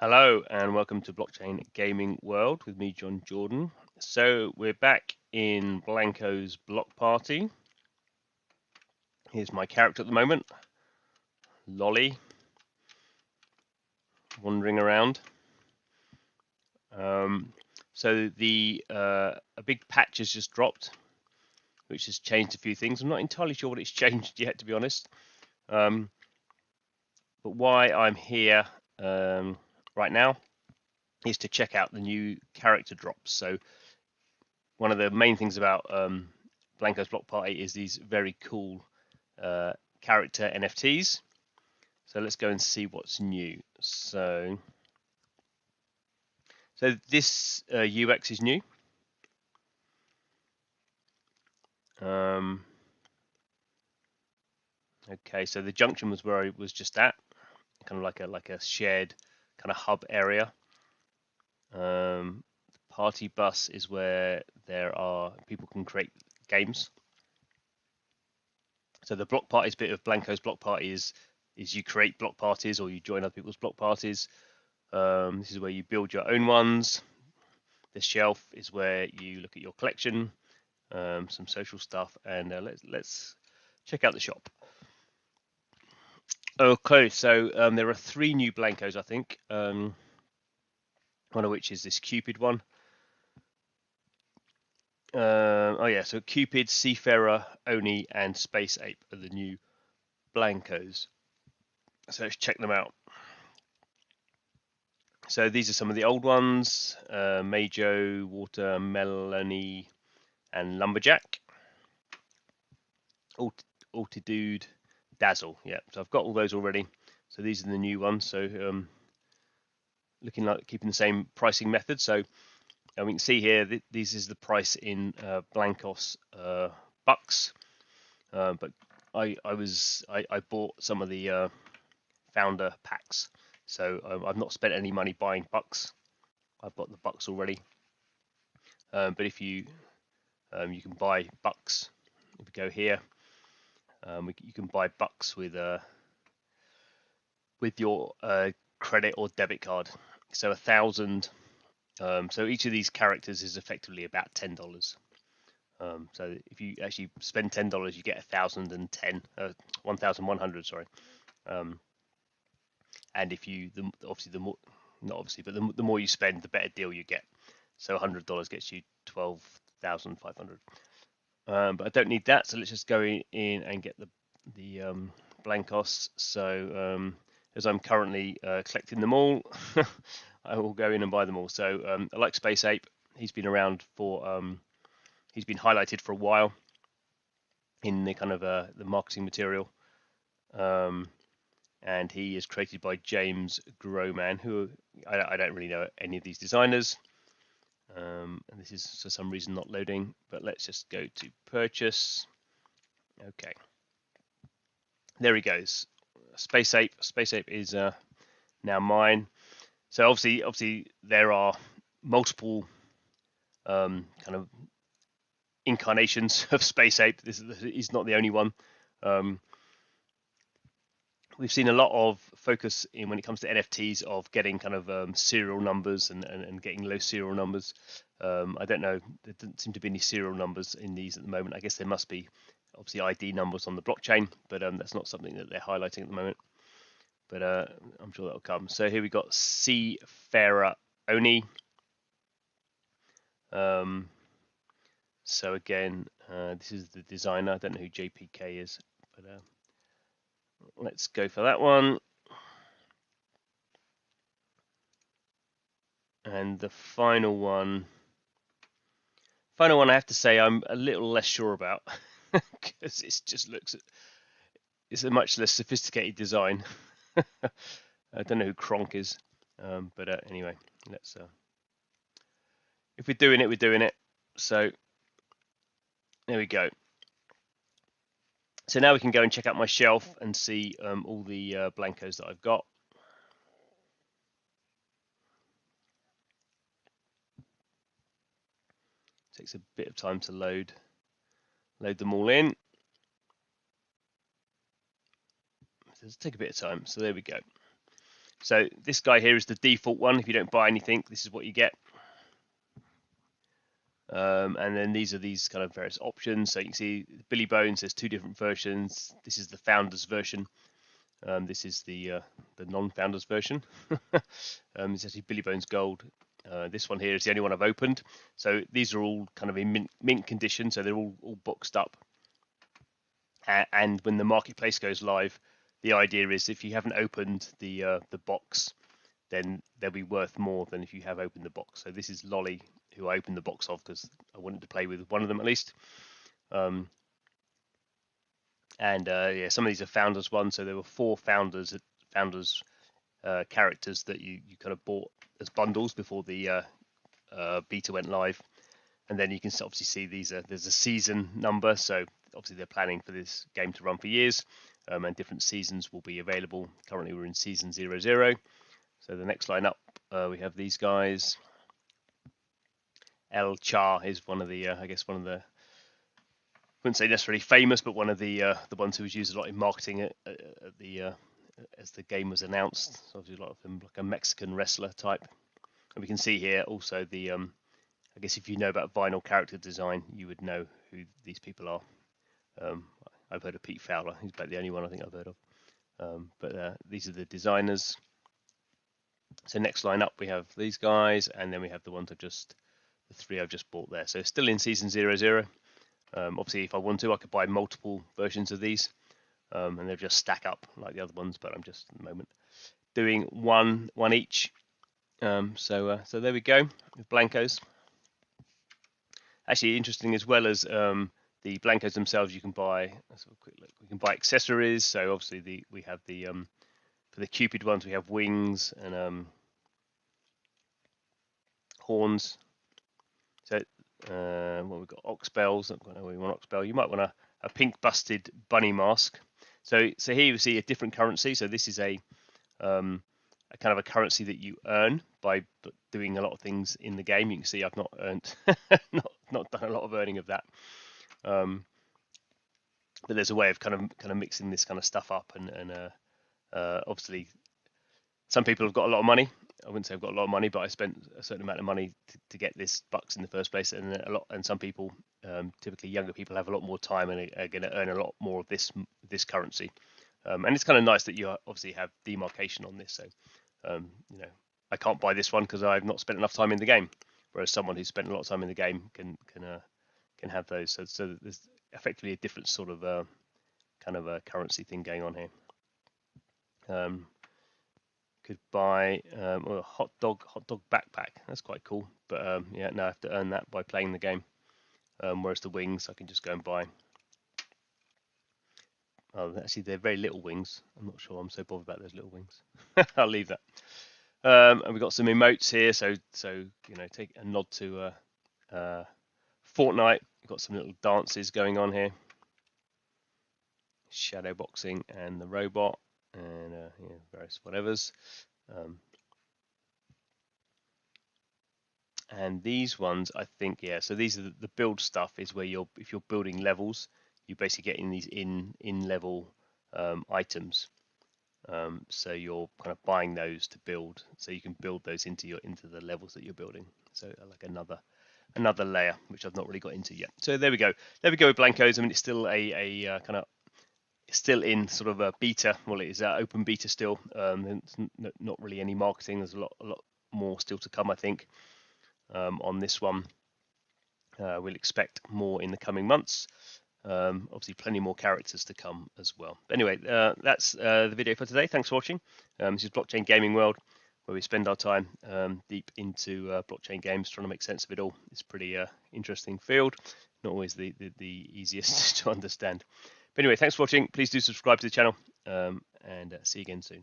Hello and welcome to Blockchain Gaming World with me, John Jordan. So we're back in Blankos block party. Here's my character at the moment, Lolly, wandering around. So a big patch has just dropped, which has changed a few things. I'm not entirely sure what it's changed yet, to be honest. But why I'm here right now is to check out the new character drops. So one of the main things about Blankos Block Party is these very cool character NFTs. So let's go and see what's new. So this UX is new. Okay, so the junction was where I was just at, kind of like a shared kind of hub area. The party bus is where people can create games. So the block parties bit of Blankos block party is you create block parties or you join other people's block parties. This is where you build your own ones. The shelf is where you look at your collection, some social stuff, and let's check out the shop. Okay, so there are 3 new Blankos, I think. One of which is this Cupid one. Oh yeah, so Cupid, Seafarer, Oni, and Space Ape are the new Blankos. So let's check them out. So these are some of the old ones: Majo, Water, Melanie, and Lumberjack. Altitude, Dazzle. Yeah, so I've got all those already. So these are the new ones. So looking like keeping the same pricing method. So we can see here this is the price in Blankos bucks. But I bought some of the founder packs. So I've not spent any money buying bucks. I've got the bucks already. But if you can buy bucks, if we go here, you can buy bucks with your credit or debit card. So 1,000. So each of these characters is effectively about $10. So if you actually spend $10, you get 1,010, 1,100. Sorry. And if you the more, not obviously, but the more you spend, the better deal you get. So $100 gets you 12,500. But I don't need that, so let's just go in and get the Blankos. So as I'm currently collecting them all, I will go in and buy them all. So I like Space Ape. He's been around for he's been highlighted for a while in the kind of the marketing material. And he is created by James Groman, who I don't really know any of these designers. And this is for some reason not loading, but let's just go to purchase. Okay, there he goes. Space Ape is now mine. So obviously there are multiple kind of incarnations of Space Ape. This is not the only one. We've seen a lot of focus in when it comes to NFTs of getting kind of serial numbers and getting low serial numbers. I don't know, there doesn't seem to be any serial numbers in these at the moment. I guess there must be obviously ID numbers on the blockchain, but that's not something that they're highlighting at the moment. But I'm sure that'll come. So here we got Seafarer Oni. So again, this is the designer. I don't know who JPK is, but let's go for that one. And the final one I have to say I'm a little less sure about because it's a much less sophisticated design. I don't know who Kronk is, but anyway, let's. If we're doing it, we're doing it. So there we go. So now we can go and check out my shelf and see all the Blankos that I've got. Takes a bit of time to load them all in. It'll take a bit of time. So there we go. So this guy here is the default one. If you don't buy anything, this is what you get. And then these are these kind of various options. So you can see Billy Bones, there's 2 different versions. This is the founders version. This is the non-founders version. It's actually Billy Bones Gold. This one here is the only one I've opened. So these are all kind of in mint condition, so they're all boxed up. And when the marketplace goes live, the idea is if you haven't opened the box, then they'll be worth more than if you have opened the box. So this is Lolly, who I opened the box of because I wanted to play with one of them at least. Yeah, some of these are founders ones. So there were 4 founders characters that you kind of bought as bundles before the beta went live. And then you can obviously see there's a season number. So obviously they're planning for this game to run for years, and different seasons will be available. Currently we're in season 00. So the next line up, we have these guys. El Char is one of the, I guess one of the, I wouldn't say necessarily famous, but one of the ones who was used a lot in marketing at the as the game was announced. So obviously a lot of them like a Mexican wrestler type. And we can see here also the, I guess if you know about vinyl character design, you would know who these people are. I've heard of Pete Fowler. He's about the only one I think I've heard of. But these are the designers. So next line up, we have these guys, and then we have the ones the 3 I've just bought there. So still in season 00. Obviously, if I want to, I could buy multiple versions of these, and they'll just stack up like the other ones. But I'm just at the moment doing one each. So there we go with Blankos. Actually, interesting as well as the Blankos themselves, you can buy. Let's have a quick look. We can buy accessories. So obviously we have the for the Cupid ones, we have wings and horns. So well, we've got ox bells. I don't know where you want ox bell. You might want a pink busted bunny mask. So here you see a different currency. So this is a kind of a currency that you earn by doing a lot of things in the game. You can see I've not earned, not done a lot of earning of that. But there's a way of kind of mixing this kind of stuff up, and obviously some people have got a lot of money. I wouldn't say I've got a lot of money, but I spent a certain amount of money to get this bucks in the first place, and some people, typically younger people, have a lot more time and are going to earn a lot more of this currency. And it's kind of nice that you obviously have demarcation on this. So you know, I can't buy this one because I've not spent enough time in the game, whereas someone who's spent a lot of time in the game can have those. So there's effectively a different sort of kind of a currency thing going on here. Could buy a hot dog backpack. That's quite cool. But yeah, no, I have to earn that by playing the game. Whereas the wings, I can just go and buy. Oh, actually, they're very little wings. I'm not sure I'm so bothered about those little wings. I'll leave that. And we've got some emotes here. So you know, take a nod to Fortnite. We've got some little dances going on here. Shadow boxing and the robot. And yeah, various whatevers. And these ones, I think, yeah. So these are the build stuff. Is where if you're building levels, you're basically getting these in level items. So you're kind of buying those to build, so you can build those into the levels that you're building. So like another layer, which I've not really got into yet. So there we go. There we go with Blankos. I mean, it's still a kind of still in sort of a beta. Well, it is open beta still. Not really any marketing. There's a lot more still to come, I think, on this one. We'll expect more in the coming months. Obviously, plenty more characters to come as well. But anyway, that's the video for today. Thanks for watching. This is Blockchain Gaming World, where we spend our time deep into blockchain games, trying to make sense of it all. It's a pretty interesting field. Not always the easiest to understand. But anyway, thanks for watching. Please do subscribe to the channel, and see you again soon.